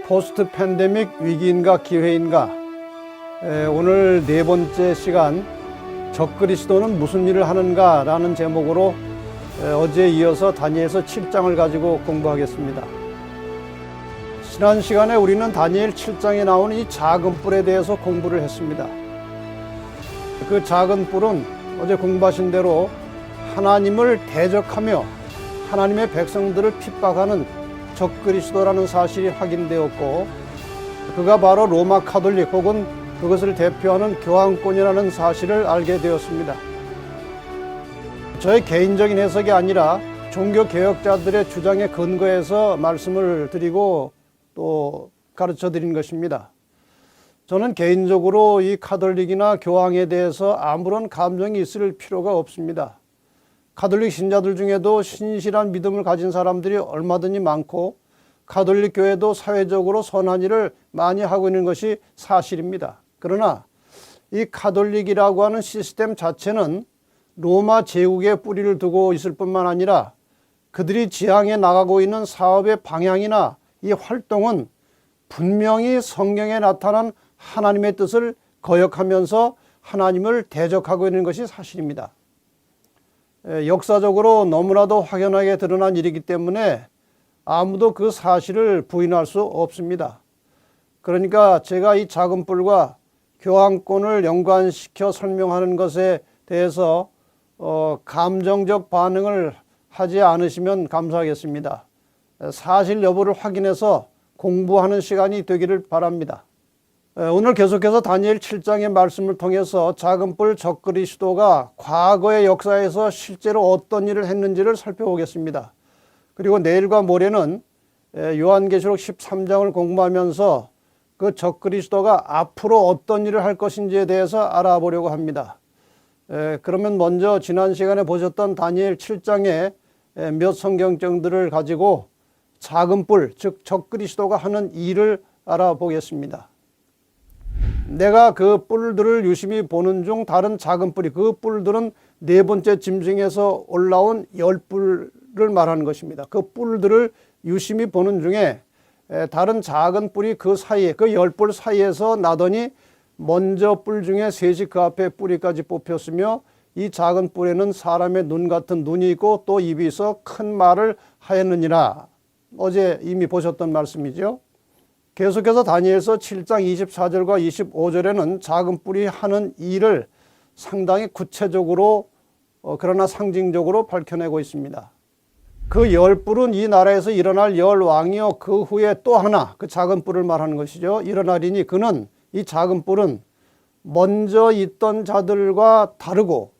포스트 팬데믹 위기인가 기회인가. 오늘 네 번째 시간 적그리스도는 무슨 일을 하는가 라는 제목으로 어제에 이어서 다니엘서 7장을 가지고 공부하겠습니다. 지난 시간에 우리는 다니엘 7장에 나오는 이 작은 뿔에 대해서 공부를 했습니다. 그 작은 뿔은 어제 공부하신 대로 하나님을 대적하며 하나님의 백성들을 핍박하는 적그리스도라는 사실이 확인되었고, 그가 바로 로마 카톨릭 혹은 그것을 대표하는 교황권이라는 사실을 알게 되었습니다. 저의 개인적인 해석이 아니라 종교개혁자들의 주장에 근거해서 말씀을 드리고 또 가르쳐 드린 것입니다. 저는 개인적으로 이 카톨릭이나 교황에 대해서 아무런 감정이 있을 필요가 없습니다. 카톨릭 신자들 중에도 신실한 믿음을 가진 사람들이 얼마든지 많고, 카톨릭 교회도 사회적으로 선한 일을 많이 하고 있는 것이 사실입니다. 그러나 이 카톨릭이라고 하는 시스템 자체는 로마 제국에 뿌리를 두고 있을 뿐만 아니라 그들이 지향해 나가고 있는 사업의 방향이나 이 활동은 분명히 성경에 나타난 하나님의 뜻을 거역하면서 하나님을 대적하고 있는 것이 사실입니다. 역사적으로 너무나도 확연하게 드러난 일이기 때문에 아무도 그 사실을 부인할 수 없습니다. 그러니까 제가 이 작은 뿔과 교황권을 연관시켜 설명하는 것에 대해서 감정적 반응을 하지 않으시면 감사하겠습니다. 사실 여부를 확인해서 공부하는 시간이 되기를 바랍니다. 오늘 계속해서 다니엘 7장의 말씀을 통해서 작은 뿔 적그리스도가 과거의 역사에서 실제로 어떤 일을 했는지를 살펴보겠습니다. 그리고 내일과 모레는 요한계시록 13장을 공부하면서 그 적그리스도가 앞으로 어떤 일을 할 것인지에 대해서 알아보려고 합니다. 그러면 먼저 지난 시간에 보셨던 다니엘 7장의 몇 성경정들을 가지고 작은 뿔, 즉 적그리스도가 하는 일을 알아보겠습니다. 내가 그 뿔들을 유심히 보는 중 다른 작은 뿔이, 그 뿔들은 네 번째 짐승에서 올라온 10뿔을 말하는 것입니다. 그 뿔들을 유심히 보는 중에 다른 작은 뿔이 그 사이에, 그 10뿔 사이에서 나더니 먼저 뿔 중에 셋이 그 앞에 뿌리까지 뽑혔으며 이 작은 뿔에는 사람의 눈 같은 눈이 있고 또 입이 있어 큰 말을 하였느니라. 어제 이미 보셨던 말씀이죠. 계속해서 다니엘서 7장 24절과 25절에는 작은 뿔이 하는 일을 상당히 구체적으로 그러나 상징적으로 밝혀내고 있습니다. 그 10뿔은 이 나라에서 일어날 10왕이요 그 후에 또 하나, 그 작은 뿔을 말하는 것이죠. 일어나리니 그는, 이 작은 뿔은 먼저 있던 자들과 다르고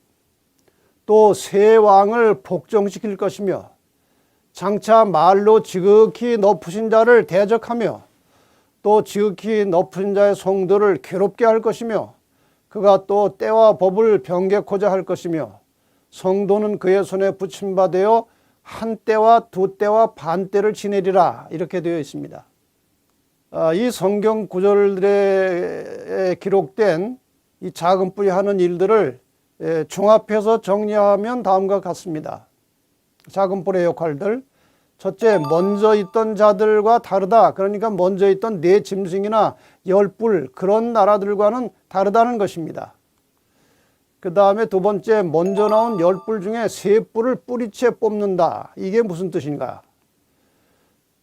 또 새 왕을 복종시킬 것이며 장차 말로 지극히 높으신 자를 대적하며 또 지극히 높은 자의 성도를 괴롭게 할 것이며 그가 또 때와 법을 변개코자 할 것이며 성도는 그의 손에 붙임받아 한 때와 두 때와 반 때를 지내리라. 이렇게 되어 있습니다. 이 성경 구절들에 기록된 이 작은 뿔이 하는 일들을 종합해서 정리하면 다음과 같습니다. 작은 뿔의 역할들. 첫째, 먼저 있던 자들과 다르다. 그러니까 먼저 있던 네 짐승이나 10뿔, 그런 나라들과는 다르다는 것입니다. 그 다음에 두 번째, 먼저 나온 10뿔 중에 3뿔을 뿌리채 뽑는다. 이게 무슨 뜻인가?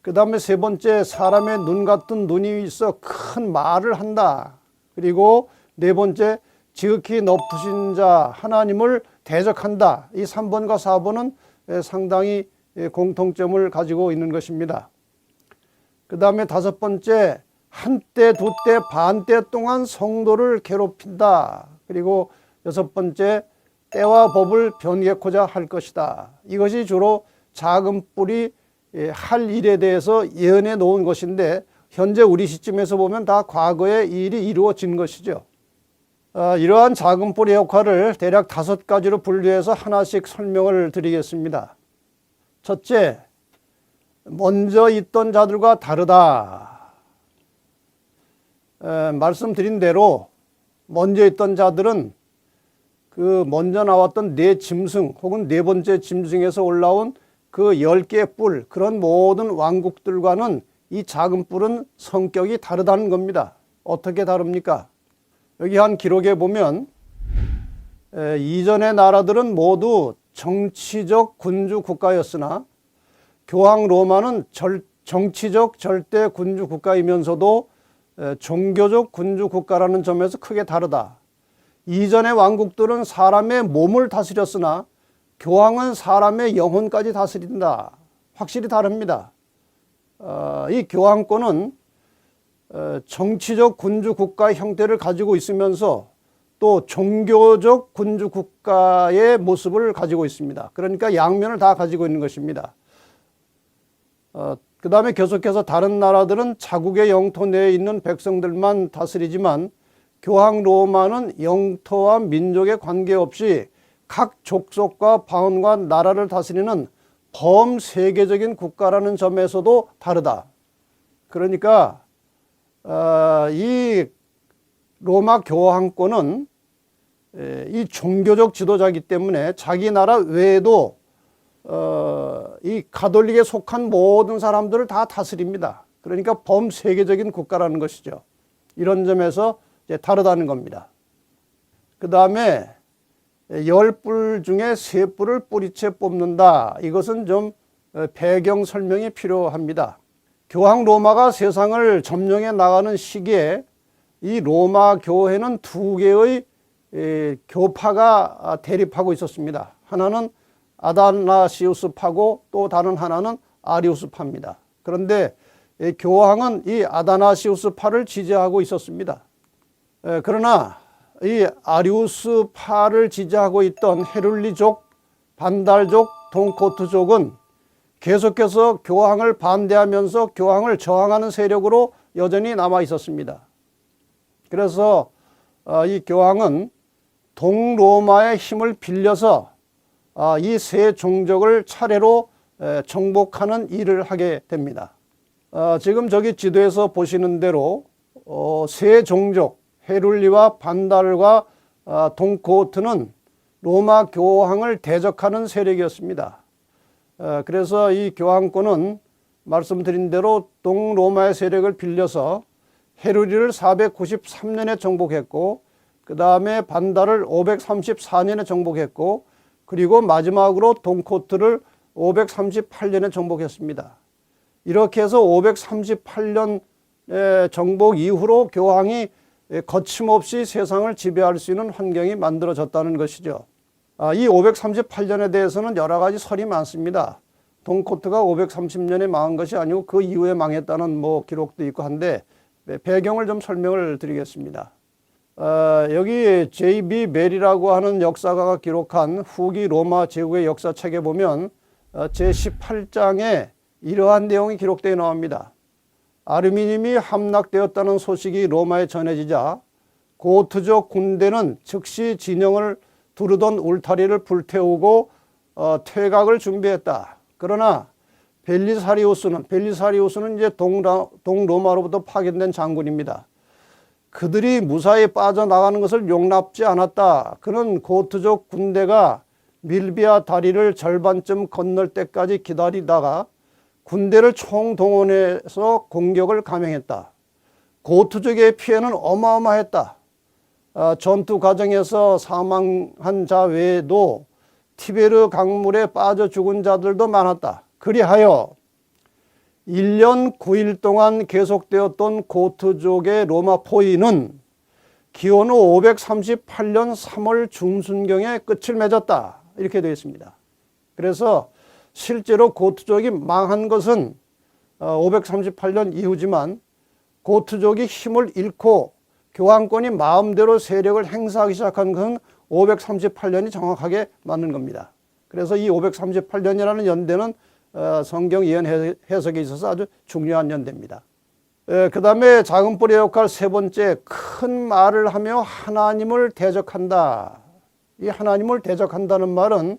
그 다음에 세 번째, 사람의 눈 같은 눈이 있어 큰 말을 한다. 그리고 네 번째, 지극히 높으신 자 하나님을 대적한다. 이 3번과 4번은 상당히 공통점을 가지고 있는 것입니다. 그 다음에 다섯 번째, 한때, 두때, 반때 동안 성도를 괴롭힌다. 그리고 여섯 번째, 때와 법을 변개코자 할 것이다. 이것이 주로 작은 뿔이 할 일에 대해서 예언해 놓은 것인데, 현재 우리 시점에서 보면 다 과거에 이 일이 이루어진 것이죠. 이러한 작은 뿔의 역할을 대략 5가지로 분류해서 하나씩 설명을 드리겠습니다. 첫째, 먼저 있던 자들과 다르다. 말씀드린 대로 먼저 있던 자들은 그 먼저 나왔던 네 짐승 혹은 네 번째 짐승에서 올라온 그 10개의 뿔, 그런 모든 왕국들과는 이 작은 뿔은 성격이 다르다는 겁니다. 어떻게 다릅니까? 여기 한 기록에 보면 이전의 나라들은 모두 정치적 군주 국가였으나 교황 로마는 정치적 절대 군주 국가이면서도 종교적 군주 국가라는 점에서 크게 다르다. 이전의 왕국들은 사람의 몸을 다스렸으나 교황은 사람의 영혼까지 다스린다. 확실히 다릅니다. 이 교황권은 정치적 군주 국가 형태를 가지고 있으면서 또 종교적 군주 국가의 모습을 가지고 있습니다. 그러니까 양면을 다 가지고 있는 것입니다. 그 다음에 계속해서 다른 나라들은 자국의 영토 내에 있는 백성들만 다스리지만 교황 로마는 영토와 민족에 관계없이 각 족속과 방언과 나라를 다스리는 범세계적인 국가라는 점에서도 다르다. 그러니까 이 로마 교황권은 이 종교적 지도자이기 때문에 자기 나라 외에도 이 가톨릭에 속한 모든 사람들을 다 다스립니다. 그러니까 범세계적인 국가라는 것이죠. 이런 점에서 이제 다르다는 겁니다. 그 다음에 10뿔 중에 3뿔을 뿌리채 뽑는다. 이것은 좀 배경 설명이 필요합니다. 교황 로마가 세상을 점령해 나가는 시기에 이 로마 교회는 2개의 교파가 대립하고 있었습니다. 하나는 아다나시우스파고 또 다른 하나는 아리우스파입니다. 그런데 교황은 이 아다나시우스파를 지지하고 있었습니다. 그러나 이 아리우스파를 지지하고 있던 헤룰리족, 반달족, 동코트족은 계속해서 교황을 반대하면서 교황을 저항하는 세력으로 여전히 남아 있었습니다. 그래서 이 교황은 동로마의 힘을 빌려서 이 세 종족을 차례로 정복하는 일을 하게 됩니다. 지금 저기 지도에서 보시는 대로 세 종족 헤룰리와 반달과 동코트는 로마 교황을 대적하는 세력이었습니다. 그래서 이 교황권은 말씀드린 대로 동로마의 세력을 빌려서 헤룰리를 493년에 정복했고 그 다음에 반달을 534년에 정복했고 그리고 마지막으로 동코트를 538년에 정복했습니다. 이렇게 해서 538년 정복 이후로 교황이 거침없이 세상을 지배할 수 있는 환경이 만들어졌다는 것이죠. 이 538년에 대해서는 여러 가지 설이 많습니다. 동코트가 530년에 망한 것이 아니고 그 이후에 망했다는 기록도 있고 한데 배경을 좀 설명을 드리겠습니다. 여기 J.B. 멜이라고 하는 역사가가 기록한 후기 로마 제국의 역사책에 보면 제18장에 이러한 내용이 기록되어 나옵니다. 아르미늄이 함락되었다는 소식이 로마에 전해지자 고트족 군대는 즉시 진영을 두르던 울타리를 불태우고 퇴각을 준비했다. 그러나 벨리사리우스는 이제 동로마로부터 파견된 장군입니다. 그들이 무사히 빠져나가는 것을 용납지 않았다. 그는 고트족 군대가 밀비아 다리를 절반쯤 건널 때까지 기다리다가 군대를 총동원해서 공격을 감행했다. 고트족의 피해는 어마어마했다. 전투 과정에서 사망한 자 외에도 티베르 강물에 빠져 죽은 자들도 많았다. 그리하여 1년 9일 동안 계속되었던 고트족의 로마 포위는 기원 후 538년 3월 중순경에 끝을 맺었다. 이렇게 되어 있습니다. 그래서 실제로 고트족이 망한 것은 538년 이후지만 고트족이 힘을 잃고 교황권이 마음대로 세력을 행사하기 시작한 것은 538년이 정확하게 맞는 겁니다. 그래서 이 538년이라는 연대는 성경 예언 해석에 있어서 아주 중요한 연대입니다. 그 다음에 작은 뿔의 역할 세 번째, 큰 말을 하며 하나님을 대적한다. 이 하나님을 대적한다는 말은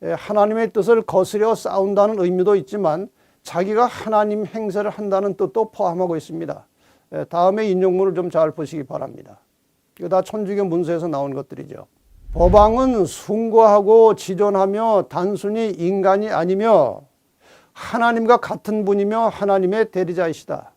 하나님의 뜻을 거스려 싸운다는 의미도 있지만 자기가 하나님 행세를 한다는 뜻도 포함하고 있습니다. 다음에 인용문을 좀 잘 보시기 바랍니다. 이거 다 천주교 문서에서 나온 것들이죠. 법왕은 숭고하고 지존하며 단순히 인간이 아니며 하나님과 같은 분이며 하나님의 대리자이시다.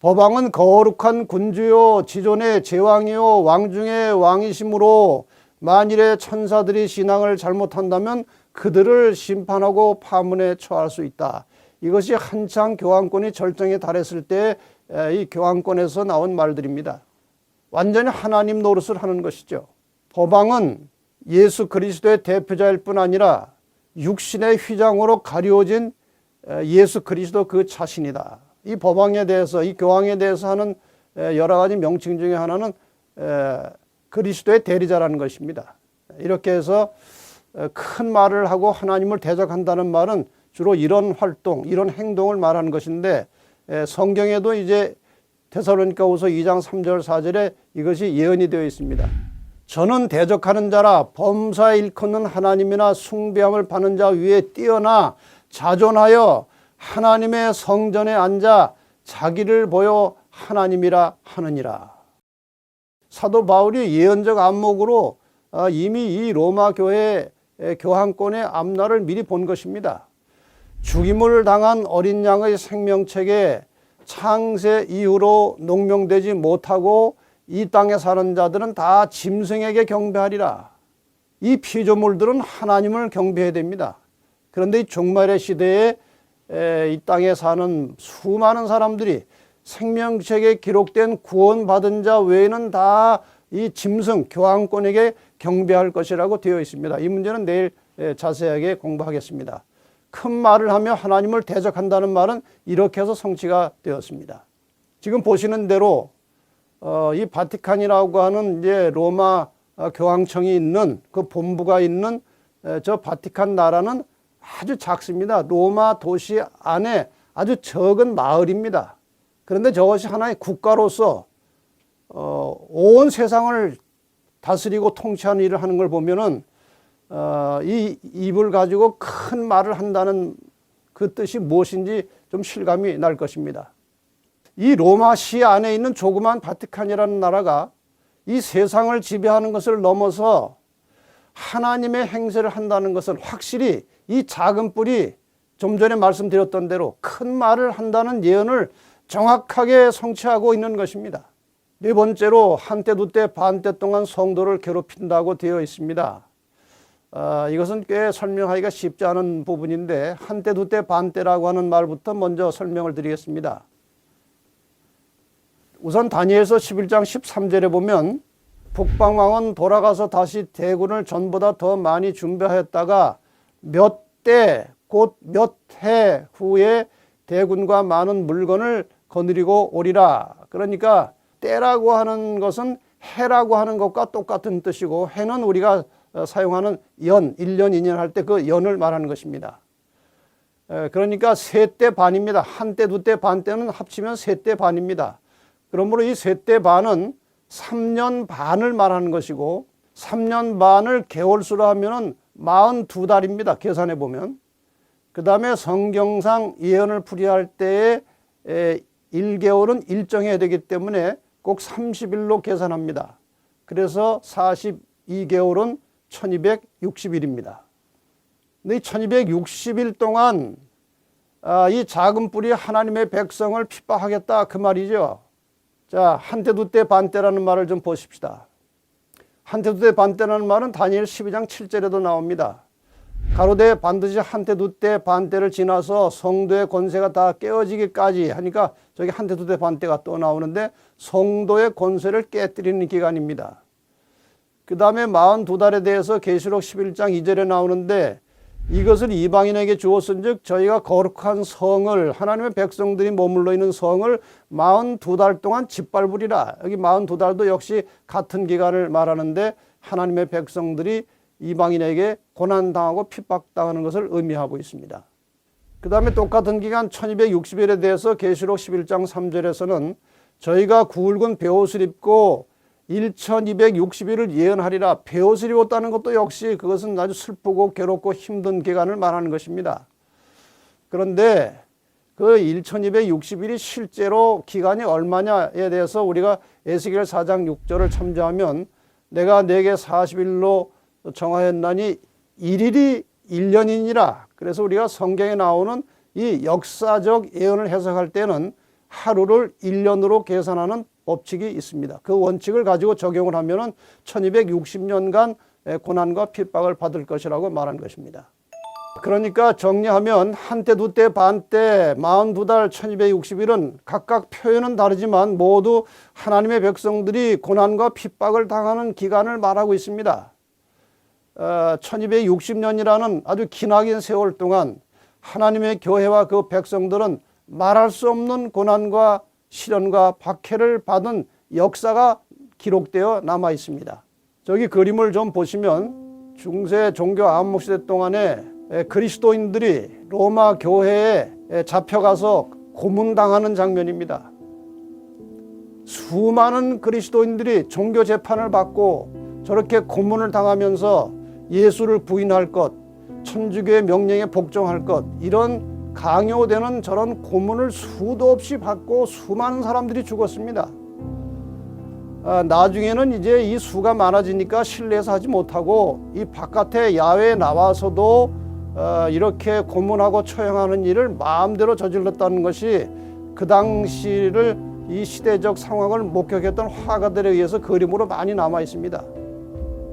법왕은 거룩한 군주요 지존의 제왕이요 왕 중의 왕이시므로 만일에 천사들이 신앙을 잘못한다면 그들을 심판하고 파문에 처할 수 있다. 이것이 한창 교황권이 절정에 달했을 때 이 교황권에서 나온 말들입니다. 완전히 하나님 노릇을 하는 것이죠. 법왕은 예수 그리스도의 대표자일 뿐 아니라 육신의 휘장으로 가려진 예수 그리스도 그 자신이다. 이 법왕에 대해서, 이 교황에 대해서 하는 여러 가지 명칭 중에 하나는 그리스도의 대리자라는 것입니다. 이렇게 해서 큰 말을 하고 하나님을 대적한다는 말은 주로 이런 활동, 이런 행동을 말하는 것인데, 성경에도 이제 데살로니가후서 2장 3절 4절에 이것이 예언이 되어 있습니다. 저는 대적하는 자라 범사에 일컫는 하나님이나 숭배함을 받는 자 위에 뛰어나 자존하여 하나님의 성전에 앉아 자기를 보여 하나님이라 하느니라. 사도 바울이 예언적 안목으로 이미 이 로마 교회 교황권의 앞날을 미리 본 것입니다. 죽임을 당한 어린 양의 생명책에 창세 이후로 농명되지 못하고 이 땅에 사는 자들은 다 짐승에게 경배하리라. 이 피조물들은 하나님을 경배해야 됩니다. 그런데 이 종말의 시대에 이 땅에 사는 수많은 사람들이 생명책에 기록된 구원받은 자 외에는 다 이 짐승 교황권에게 경배할 것이라고 되어 있습니다. 이 문제는 내일 자세하게 공부하겠습니다. 큰 말을 하며 하나님을 대적한다는 말은 이렇게 해서 성취가 되었습니다. 지금 보시는 대로 이 바티칸이라고 하는 이제 로마 교황청이 있는 그 본부가 있는 저 바티칸 나라는 아주 작습니다. 로마 도시 안에 아주 적은 마을입니다. 그런데 저것이 하나의 국가로서 온 세상을 다스리고 통치하는 일을 하는 걸 보면은 이 입을 가지고 큰 말을 한다는 그 뜻이 무엇인지 좀 실감이 날 것입니다. 이 로마시 안에 있는 조그만 바티칸이라는 나라가 이 세상을 지배하는 것을 넘어서 하나님의 행세를 한다는 것은 확실히 이 작은 뿔이 좀 전에 말씀드렸던 대로 큰 말을 한다는 예언을 정확하게 성취하고 있는 것입니다. 네 번째로 한때 두때 반때 동안 성도를 괴롭힌다고 되어 있습니다. 이것은 꽤 설명하기가 쉽지 않은 부분인데 한때 두때 반때라고 하는 말부터 먼저 설명을 드리겠습니다. 우선 다니엘서 11장 13절에 보면 북방왕은 돌아가서 다시 대군을 전보다 더 많이 준비하였다가 몇 때 곧 몇 해 후에 대군과 많은 물건을 거느리고 오리라. 그러니까 때라고 하는 것은 해라고 하는 것과 똑같은 뜻이고 해는 우리가 사용하는 연, 1년, 2년 할 때 그 연을 말하는 것입니다. 그러니까 세 때 반입니다. 한 때, 두 때, 반 때는 합치면 세 때 반입니다. 그러므로 이 세 때 반은 3년 반을 말하는 것이고 3년 반을 개월수로 하면은 42달입니다. 계산해 보면. 그 다음에 성경상 예언을 풀이할 때에 1개월은 일정해야 되기 때문에 꼭 30일로 계산합니다. 그래서 42개월은 1260일입니다. 근데 이 1260일 동안 이 작은 뿔이 하나님의 백성을 핍박하겠다 그 말이죠. 자, 한때 두때 반때라는 말을 좀 보십시다. 한때 두때 반때라는 말은 다니엘 12장 7절에도 나옵니다. 가로되 반드시 한때 두때 반때를 지나서 성도의 권세가 다 깨어지기까지 하니까 저기 한때 두때 반때가 또 나오는데 성도의 권세를 깨뜨리는 기간입니다. 그 다음에 42달에 대해서 계시록 11장 2절에 나오는데 이것을 이방인에게 주었은즉 저희가 거룩한 성을 하나님의 백성들이 머물러 있는 성을 42달 동안 짓밟으리라. 여기 42달도 역시 같은 기간을 말하는데 하나님의 백성들이 이방인에게 고난당하고 핍박당하는 것을 의미하고 있습니다. 그 다음에 똑같은 기간 1260일에 대해서 계시록 11장 3절에서는 저희가 굵은 베옷을 입고 1260일을 예언하리라. 베옷을 입었다는 것도 역시 그것은 아주 슬프고 괴롭고 힘든 기간을 말하는 것입니다. 그런데 그 1260일이 실제로 기간이 얼마냐에 대해서 우리가 에스겔 4장 6절을 참조하면 내가 내게 40일로 정하였나니 1일이 1년이니라. 그래서 우리가 성경에 나오는 이 역사적 예언을 해석할 때는 하루를 1년으로 계산하는 법칙이 있습니다. 그 원칙을 가지고 적용을 하면은 1260년간 고난과 핍박을 받을 것이라고 말한 것입니다. 그러니까 정리하면 한때, 두때, 반때, 42달, 1260일은 각각 표현은 다르지만 모두 하나님의 백성들이 고난과 핍박을 당하는 기간을 말하고 있습니다. 1260년이라는 아주 기나긴 세월 동안 하나님의 교회와 그 백성들은 말할 수 없는 고난과 시련과 박해를 받은 역사가 기록되어 남아 있습니다. 저기 그림을 좀 보시면 중세 종교 암흑시대 동안에 그리스도인들이 로마 교회에 잡혀가서 고문당하는 장면입니다. 수많은 그리스도인들이 종교 재판을 받고 저렇게 고문을 당하면서 예수를 부인할 것, 천주교의 명령에 복종할 것, 이런 강요되는 저런 고문을 수도 없이 받고 수많은 사람들이 죽었습니다. 나중에는 이제 이 수가 많아지니까 실내에서 하지 못하고 이 바깥에 야외에 나와서도 이렇게 고문하고 처형하는 일을 마음대로 저질렀다는 것이 그 당시를 이 시대적 상황을 목격했던 화가들에 의해서 그림으로 많이 남아 있습니다.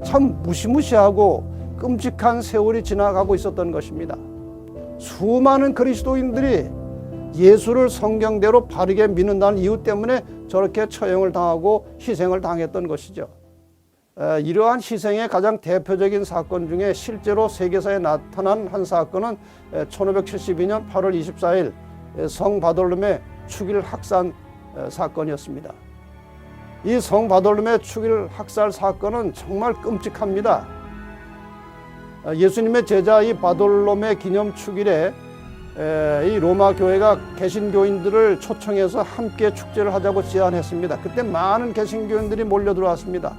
참 무시무시하고 끔찍한 세월이 지나가고 있었던 것입니다. 수많은 그리스도인들이 예수를 성경대로 바르게 믿는다는 이유 때문에 저렇게 처형을 당하고 희생을 당했던 것이죠. 이러한 희생의 가장 대표적인 사건 중에 실제로 세계사에 나타난 한 사건은 1572년 8월 24일 성 바돌롬의 축일 학살 사건이었습니다. 이 성 바돌롬의 축일 학살 사건은 정말 끔찍합니다. 예수님의 제자 이 바돌롬의 기념 축일에 이 로마 교회가 개신교인들을 초청해서 함께 축제를 하자고 제안했습니다. 그때 많은 개신교인들이 몰려 들어왔습니다.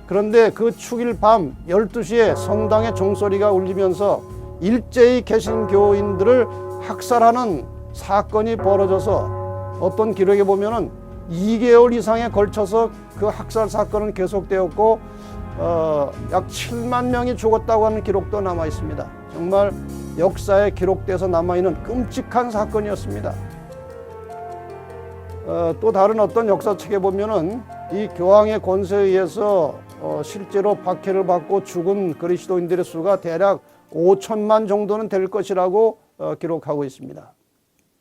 그런데 그 축일 밤 12시에 성당의 종소리가 울리면서 일제히 개신교인들을 학살하는 사건이 벌어져서 어떤 기록에 보면은 2개월 이상에 걸쳐서 그 학살 사건은 계속되었고 약 7만 명이 죽었다고 하는 기록도 남아 있습니다. 정말 역사에 기록돼서 남아있는 끔찍한 사건이었습니다. 또 다른 어떤 역사책에 보면은 이 교황의 권세에 의해서 실제로 박해를 받고 죽은 그리스도인들의 수가 대략 5천만 정도는 될 것이라고 기록하고 있습니다.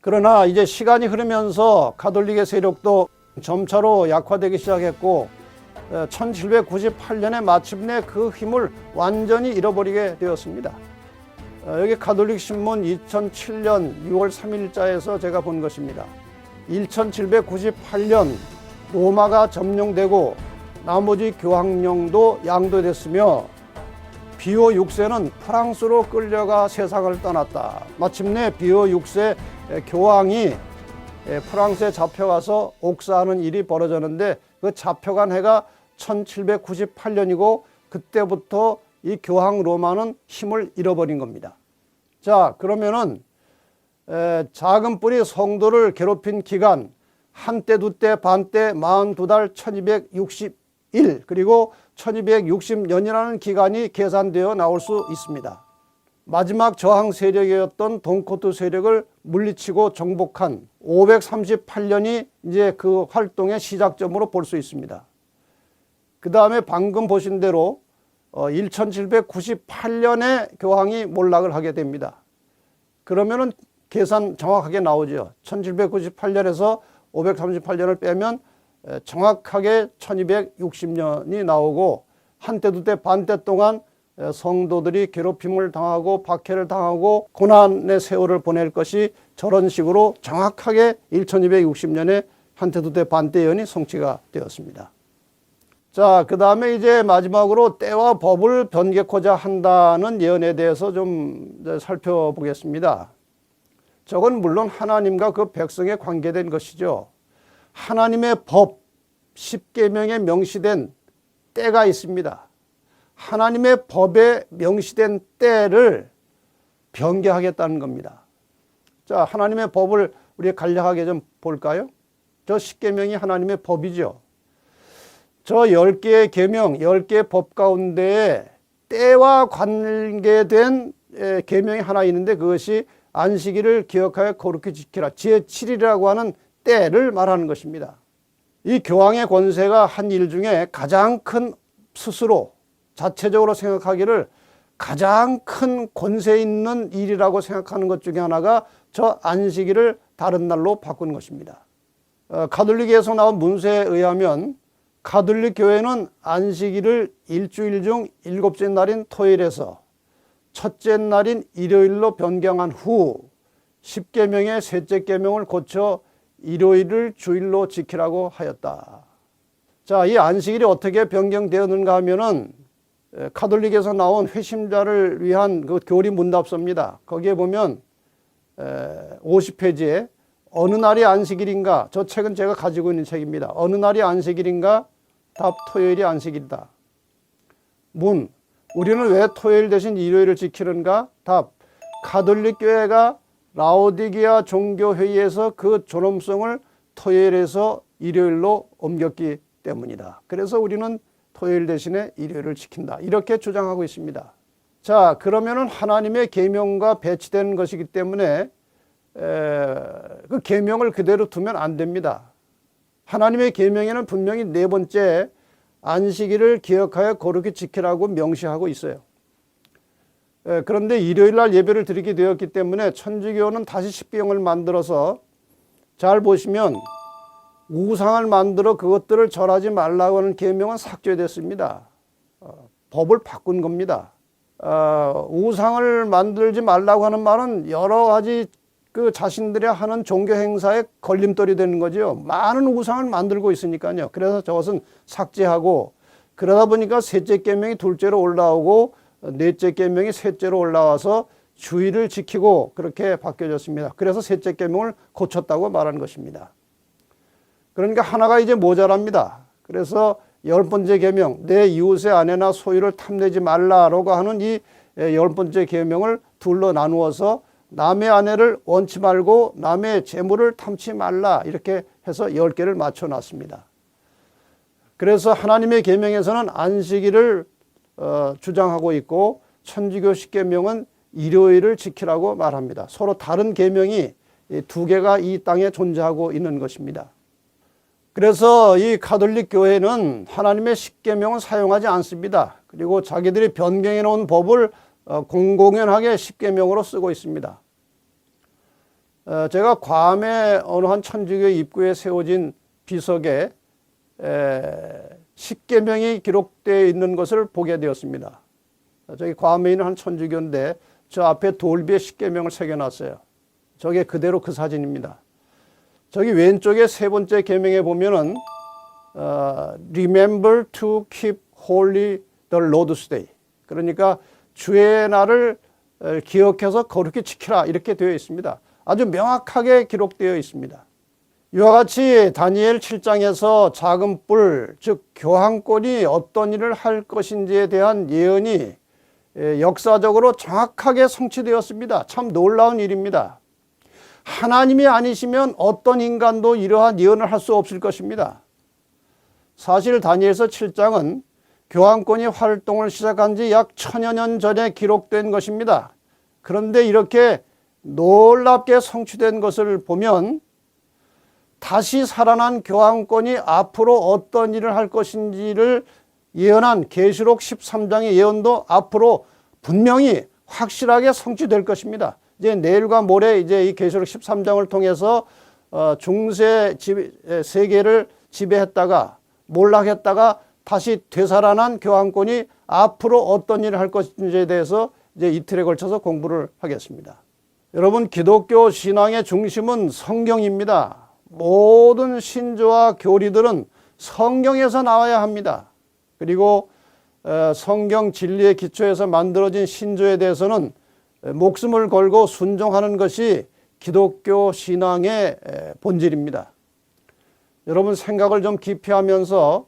그러나 이제 시간이 흐르면서 가톨릭의 세력도 점차로 약화되기 시작했고 1798년에 마침내 그 힘을 완전히 잃어버리게 되었습니다. 여기 가톨릭 신문 2007년 6월 3일자에서 제가 본 것입니다. 1798년 로마가 점령되고 나머지 교황령도 양도됐으며 비오 6세는 프랑스로 끌려가 세상을 떠났다. 마침내 비오 6세 교황이 프랑스에 잡혀가서 옥사하는 일이 벌어졌는데 그 잡혀간 해가 1798년이고 그때부터 이 교황 로마는 힘을 잃어버린 겁니다. 자, 그러면은 작은 뿔이 성도를 괴롭힌 기간 한때, 두때, 반때, 42달, 1261 그리고 1260년이라는 기간이 계산되어 나올 수 있습니다. 마지막 저항 세력이었던 돈코트 세력을 물리치고 정복한 538년이 이제 그 활동의 시작점으로 볼 수 있습니다. 그 다음에 방금 보신 대로 1798년에 교황이 몰락을 하게 됩니다. 그러면은 계산 정확하게 나오죠. 1798년에서 538년을 빼면 정확하게 1260년이 나오고 한때 두때 반때 동안 성도들이 괴롭힘을 당하고 박해를 당하고 고난의 세월을 보낼 것이 저런 식으로 정확하게 1260년에 한때 두때 반때 예언이 성취가 되었습니다. 자, 그 다음에 이제 마지막으로 때와 법을 변개코자 한다는 예언에 대해서 좀 살펴보겠습니다. 저건 물론 하나님과 그 백성에 관계된 것이죠. 하나님의 법, 십계명에 명시된 때가 있습니다. 하나님의 법에 명시된 때를 변개하겠다는 겁니다. 자, 하나님의 법을 우리 간략하게 좀 볼까요? 저 십계명이 하나님의 법이죠. 저 10개의 계명, 10개의 법 가운데에 때와 관계된 계명이 하나 있는데 그것이 안식일을 기억하여 거룩히 지키라. 제7일이라고 하는 때를 말하는 것입니다. 이 교황의 권세가 한 일 중에 가장 큰, 스스로 자체적으로 생각하기를 가장 큰 권세 있는 일이라고 생각하는 것 중에 하나가 저 안식일을 다른 날로 바꾸는 것입니다. 가톨릭에서 나온 문서에 의하면 가톨릭 교회는 안식일을 일주일 중 7째 날인 토요일에서 첫째 날인 일요일로 변경한 후 10계명의 셋째 계명을 고쳐 일요일을 주일로 지키라고 하였다. 자, 이 안식일이 어떻게 변경되었는가 하면은 가톨릭에서 나온 회심자를 위한 그 교리 문답서입니다. 거기에 보면 50페이지에 어느 날이 안식일인가? 저 책은 제가 가지고 있는 책입니다. 어느 날이 안식일인가? 답, 토요일이 안식일이다. 문, 우리는 왜 토요일 대신 일요일을 지키는가? 답, 가톨릭 교회가 라오디게아 종교회의에서 그 존엄성을 토요일에서 일요일로 옮겼기 때문이다. 그래서 우리는 토요일 대신에 일요일을 지킨다. 이렇게 주장하고 있습니다. 자, 그러면은 하나님의 계명과 배치되는 것이기 때문에 그 계명을 그대로 두면 안 됩니다. 하나님의 계명에는 분명히 네 번째 안식일을 기억하여 거룩히 지키라고 명시하고 있어요. 그런데 일요일 날 예배를 드리게 되었기 때문에 천주교는 다시 십계명을 만들어서 잘 보시면 우상을 만들어 그것들을 절하지 말라고 하는 계명은 삭제됐습니다. 법을 바꾼 겁니다. 우상을 만들지 말라고 하는 말은 여러 가지 그 자신들이 하는 종교 행사에 걸림돌이 되는 거죠. 많은 우상을 만들고 있으니까요. 그래서 저것은 삭제하고 그러다 보니까 셋째 계명이 둘째로 올라오고 넷째 계명이 셋째로 올라와서 주일을 지키고 그렇게 바뀌어졌습니다. 그래서 셋째 계명을 고쳤다고 말하는 것입니다. 그러니까 하나가 이제 모자랍니다. 그래서 10번째 계명, 내 이웃의 아내나 소유를 탐내지 말라라고 하는 이 10번째 계명을 둘로 나누어서 남의 아내를 원치 말고 남의 재물을 탐치 말라 이렇게 해서 10개를 맞춰놨습니다. 그래서 하나님의 계명에서는 안식일을 주장하고 있고 천주교 십계명은 일요일을 지키라고 말합니다. 서로 다른 계명이 두 개가 이 땅에 존재하고 있는 것입니다. 그래서 이 가톨릭 교회는 하나님의 십계명을 사용하지 않습니다. 그리고 자기들이 변경해 놓은 법을 공공연하게 십계명으로 쓰고 있습니다. 제가 괌의 어느 한 천주교 입구에 세워진 비석에 십계명이 기록되어 있는 것을 보게 되었습니다. 저기 괌에 있는 한 천주교인데 저 앞에 돌비에 십계명을 새겨놨어요. 저게 그대로 그 사진입니다. 저기 왼쪽에 세 번째 계명에 보면은 Remember to keep holy the Lord's Day. 그러니까 주의 날을 기억해서 거룩히 지키라 이렇게 되어 있습니다. 아주 명확하게 기록되어 있습니다. 이와 같이 다니엘 7장에서 작은 뿔, 즉 교황권이 어떤 일을 할 것인지에 대한 예언이 역사적으로 정확하게 성취되었습니다. 참 놀라운 일입니다. 하나님이 아니시면 어떤 인간도 이러한 예언을 할 수 없을 것입니다. 사실 다니엘서 7장은 교황권이 활동을 시작한 지 약 1000여 년 전에 기록된 것입니다. 그런데 이렇게 놀랍게 성취된 것을 보면 다시 살아난 교황권이 앞으로 어떤 일을 할 것인지를 예언한 계시록 13장의 예언도 앞으로 분명히 확실하게 성취될 것입니다. 이제 내일과 모레 이제 이 계시록 13장을 통해서 중세 세계를 지배했다가 몰락했다가 다시 되살아난 교황권이 앞으로 어떤 일을 할 것인지에 대해서 이제 이틀에 걸쳐서 공부를 하겠습니다. 여러분, 기독교 신앙의 중심은 성경입니다. 모든 신조와 교리들은 성경에서 나와야 합니다. 그리고 성경 진리의 기초에서 만들어진 신조에 대해서는 목숨을 걸고 순종하는 것이 기독교 신앙의 본질입니다. 여러분, 생각을 좀 깊이 하면서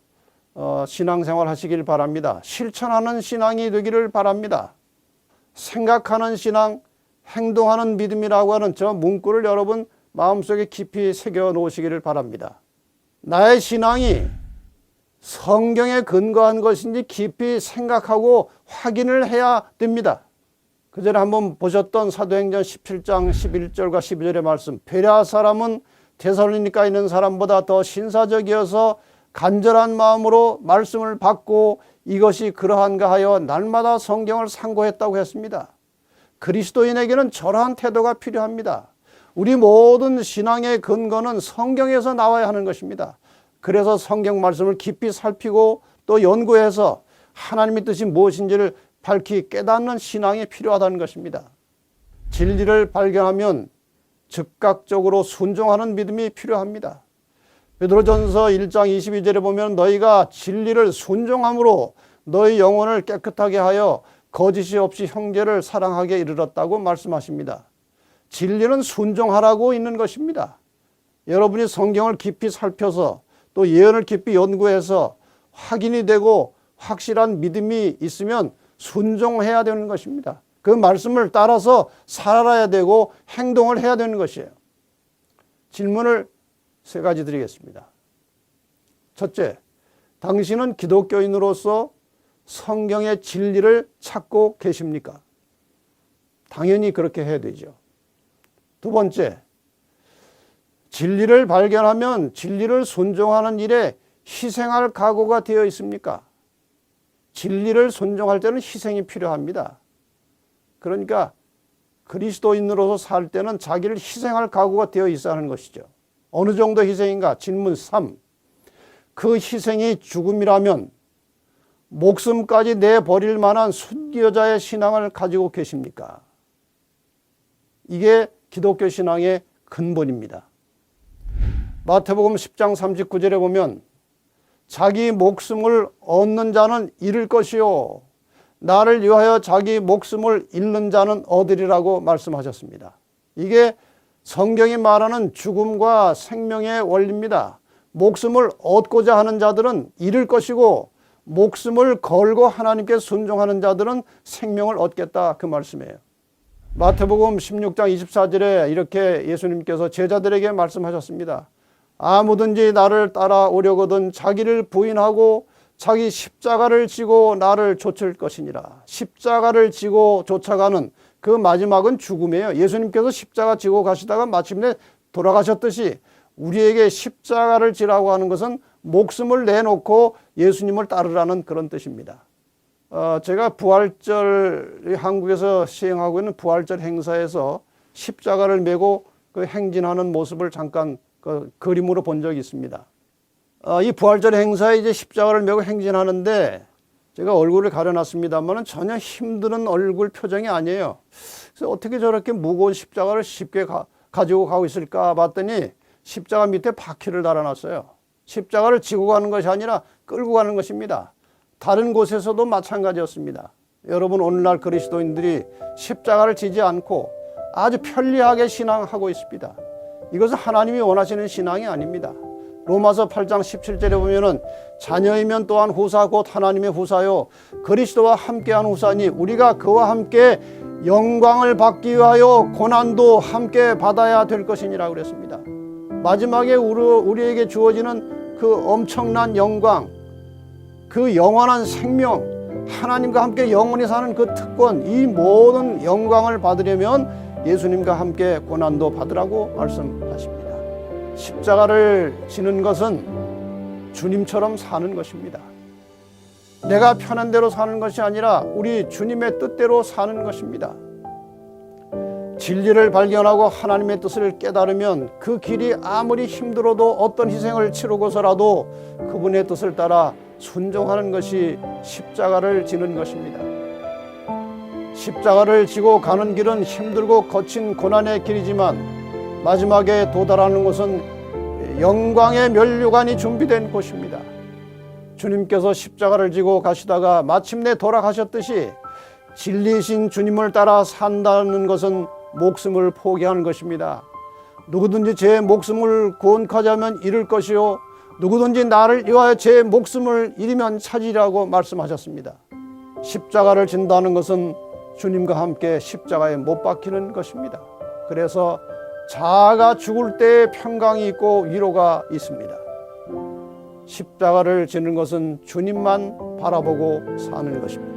신앙생활 하시길 바랍니다. 실천하는 신앙이 되기를 바랍니다. 생각하는 신앙, 행동하는 믿음이라고 하는 저 문구를 여러분 마음속에 깊이 새겨 놓으시기를 바랍니다. 나의 신앙이 성경에 근거한 것인지 깊이 생각하고 확인을 해야 됩니다. 그전에 한번 보셨던 사도행전 17장 11절과 12절의 말씀, 베레아 사람은 데살로니가에 있는 사람보다 더 신사적이어서 간절한 마음으로 말씀을 받고 이것이 그러한가 하여 날마다 성경을 상고했다고 했습니다. 그리스도인에게는 저러한 태도가 필요합니다. 우리 모든 신앙의 근거는 성경에서 나와야 하는 것입니다. 그래서 성경 말씀을 깊이 살피고 또 연구해서 하나님의 뜻이 무엇인지를 밝히 깨닫는 신앙이 필요하다는 것입니다. 진리를 발견하면 즉각적으로 순종하는 믿음이 필요합니다. 베드로전서 1장 22절에 보면 너희가 진리를 순종함으로 너희 영혼을 깨끗하게 하여 거짓이 없이 형제를 사랑하게 이르렀다고 말씀하십니다. 진리는 순종하라고 있는 것입니다. 여러분이 성경을 깊이 살펴서 또 예언을 깊이 연구해서 확인이 되고 확실한 믿음이 있으면 순종해야 되는 것입니다. 그 말씀을 따라서 살아야 되고 행동을 해야 되는 것이에요. 질문을 3가지 드리겠습니다. 첫째, 당신은 기독교인으로서 성경의 진리를 찾고 계십니까? 당연히 그렇게 해야 되죠. 두 번째, 진리를 발견하면 진리를 순종하는 일에 희생할 각오가 되어 있습니까? 진리를 순종할 때는 희생이 필요합니다. 그러니까 그리스도인으로서 살 때는 자기를 희생할 각오가 되어 있어야 하는 것이죠. 어느 정도 희생인가? 질문 3. 그 희생이 죽음이라면 목숨까지 내버릴 만한 순교자의 신앙을 가지고 계십니까? 이게 기독교 신앙의 근본입니다. 마태복음 10장 39절에 보면 자기 목숨을 얻는 자는 잃을 것이요 나를 위하여 자기 목숨을 잃는 자는 얻으리라고 말씀하셨습니다. 이게 성경이 말하는 죽음과 생명의 원리입니다. 목숨을 얻고자 하는 자들은 잃을 것이고 목숨을 걸고 하나님께 순종하는 자들은 생명을 얻겠다, 그 말씀이에요. 마태복음 16장 24절에 이렇게 예수님께서 제자들에게 말씀하셨습니다. 아무든지 나를 따라오려거든 자기를 부인하고 자기 십자가를 지고 나를 쫓을 것이니라. 십자가를 지고 쫓아가는 그 마지막은 죽음이에요. 예수님께서 십자가 지고 가시다가 마침내 돌아가셨듯이 우리에게 십자가를 지라고 하는 것은 목숨을 내놓고 예수님을 따르라는 그런 뜻입니다. 제가 부활절, 한국에서 시행하고 있는 부활절 행사에서 십자가를 메고 그 행진하는 모습을 잠깐 그 그림으로 본 적이 있습니다. 이 부활절 행사에 이제 십자가를 메고 행진하는데 제가 얼굴을 가려놨습니다만 전혀 힘든 얼굴 표정이 아니에요. 그래서 어떻게 저렇게 무거운 십자가를 쉽게 가지고 가고 있을까 봤더니 십자가 밑에 바퀴를 달아놨어요. 십자가를 지고 가는 것이 아니라 끌고 가는 것입니다. 다른 곳에서도 마찬가지였습니다. 여러분, 오늘날 그리스도인들이 십자가를 지지 않고 아주 편리하게 신앙하고 있습니다. 이것은 하나님이 원하시는 신앙이 아닙니다. 로마서 8장 17절에 보면은 자녀이면 또한 후사 곧 하나님의 후사요 그리스도와 함께한 후사니 우리가 그와 함께 영광을 받기 위하여 고난도 함께 받아야 될 것이니라 그랬습니다. 마지막에 우리에게 주어지는 그 엄청난 영광, 그 영원한 생명, 하나님과 함께 영원히 사는 그 특권, 이 모든 영광을 받으려면 예수님과 함께 고난도 받으라고 말씀하십니다. 십자가를 지는 것은 주님처럼 사는 것입니다. 내가 편한 대로 사는 것이 아니라 우리 주님의 뜻대로 사는 것입니다. 진리를 발견하고 하나님의 뜻을 깨달으면 그 길이 아무리 힘들어도 어떤 희생을 치르고서라도 그분의 뜻을 따라 순종하는 것이 십자가를 지는 것입니다. 십자가를 지고 가는 길은 힘들고 거친 고난의 길이지만 마지막에 도달하는 곳은 영광의 면류관이 준비된 곳입니다. 주님께서 십자가를 지고 가시다가 마침내 돌아가셨듯이 진리이신 주님을 따라 산다는 것은 목숨을 포기하는 것입니다. 누구든지 제 목숨을 구원하자면 잃을 것이요 누구든지 나를 위하여 제 목숨을 잃으면 찾으리라고 말씀하셨습니다. 십자가를 진다는 것은 주님과 함께 십자가에 못 박히는 것입니다. 그래서 자아가 죽을 때에 평강이 있고 위로가 있습니다. 십자가를 지는 것은 주님만 바라보고 사는 것입니다.